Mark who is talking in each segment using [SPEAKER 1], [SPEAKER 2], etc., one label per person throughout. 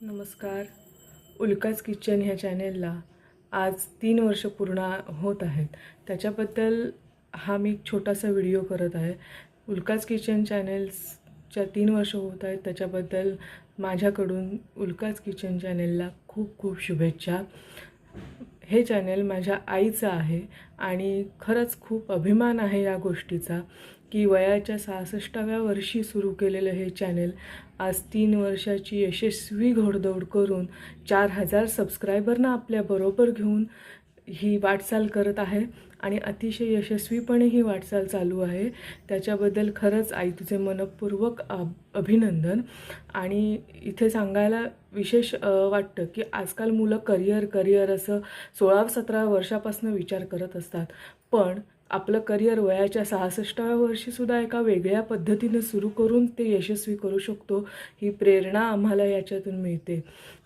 [SPEAKER 1] नमस्कार. उल्काच किचन ह्या चॅनेलला आज 3 वर्ष पूर्ण होत आहेत. त्याच्याबद्दल हा मी छोटासा व्हिडिओ करत आहे. उल्काच किचन चॅनेल्सच्या 3 वर्ष होत आहेत, त्याच्याबद्दल माझ्याकडून उल्काच किचन चॅनेलला खूप खूप शुभेच्छा. हे चॅनेल माझ्या आईचं आहे आणि खरंच खूप अभिमान आहे या गोष्टीचा की वयाच्या 66व्या वर्षी सुरू केलेलं हे चॅनेल आज 3 वर्षाची यशस्वी घोडदौड करून 4000 सबस्क्रायबरना आपल्याबरोबर घेऊन ही वाटचाल करत आहे आणि अतिशय यशस्वीपणे ही वाटचाल चालू आहे. त्याच्याबद्दल खरंच आई तुझे मनपूर्वक अभिनंदन. आणि इथे सांगायला विशेष वाटतं की आजकाल मुलं करिअर असं 16-17 वर्षापासून विचार करत असतात, पण आपलं करिअर वयाच्या 66व्या वर्षीसुद्धा एका वेगळ्या पद्धतीने सुरू करून ते यशस्वी करू शकतो, ही प्रेरणा आम्हाला याच्यातून मिळते.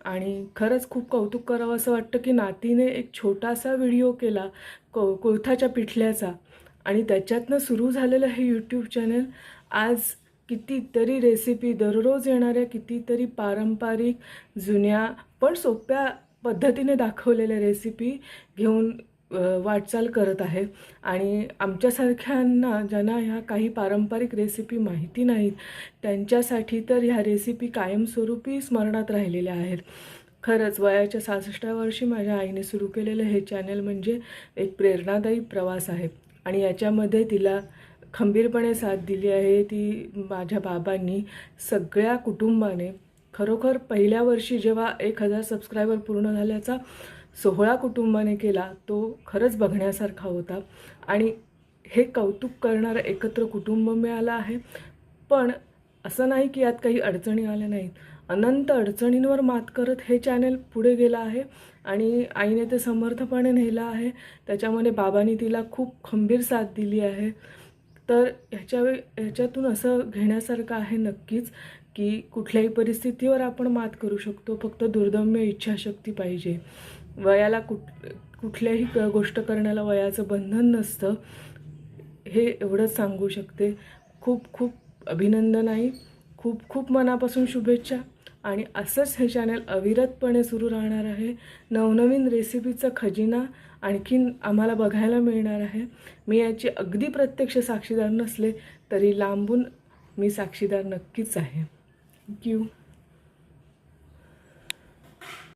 [SPEAKER 1] आणि खरंच खूप कौतुक करावं असं वाटतं की नातीने एक छोटासा व्हिडिओ केला कोळथाच्या पिठल्याचा आणि त्याच्यातनं सुरू झालेलं हे यूट्यूब चॅनल आज कितीतरी रेसिपी, दररोज येणाऱ्या कितीतरी पारंपरिक जुन्या पण सोप्या पद्धतीने दाखवलेल्या रेसिपी घेऊन वाटचाल करत आहे. आणि आमच्यासारख्यांना ज्यांना ह्या काही पारंपरिक रेसिपी माहिती नाहीत त्यांच्यासाठी तर ह्या रेसिपी कायमस्वरूपी स्मरणात राहिलेल्या आहेत. खरंच वयाच्या 66व्या वर्षी माझ्या आईने सुरू केलेलं हे चॅनल म्हणजे एक प्रेरणादायी प्रवास आहे आणि याच्यामध्ये तिला खंबीरपणे साथ दिली आहे ती माझ्या बाबांनी, सगळ्या कुटुंबाने. खरोखर पहिल्या वर्षी जेव्हा 1000 सबस्क्रायबर पूर्ण झाल्याचा सोहळा कुटुंबाने केला तो खरंच बघण्यासारखा होता आणि हे कौतुक करणारं एकत्र कुटुंब मिळालं आहे. पण असं नाही की यात काही अडचणी आल्या नाहीत. अनंत अडचणींवर मात करत हे चॅनल पुढे गेलं आहे आणि आईने ते समर्थपणे नेलं आहे. त्याच्यामध्ये बाबांनी तिला खूप खंबीर साथ दिली आहे. तर ह्याच्यातून असं घेण्यासारखं आहे नक्कीच की कुठल्याही परिस्थितीवर आपण मात करू शकतो, फक्त दुर्दम्य इच्छाशक्ती पाहिजे. वयाला कुठल्याही गोष्ट करण्याला वयाचं बंधन नसतं, हे एवढंच सांगू शकते. खूप खूप अभिनंदन आई, खूप खूप मनापासून शुभेच्छा. आणि असंच हे चॅनल अविरतपणे सुरू राहणार आहे. नवनवीन रेसिपीचा खजिना आणखीन आम्हाला बघायला मिळणार आहे. मी याची अगदी प्रत्यक्ष साक्षीदार नसले तरी लांबून मी साक्षीदार नक्कीच आहे. थँक्यू.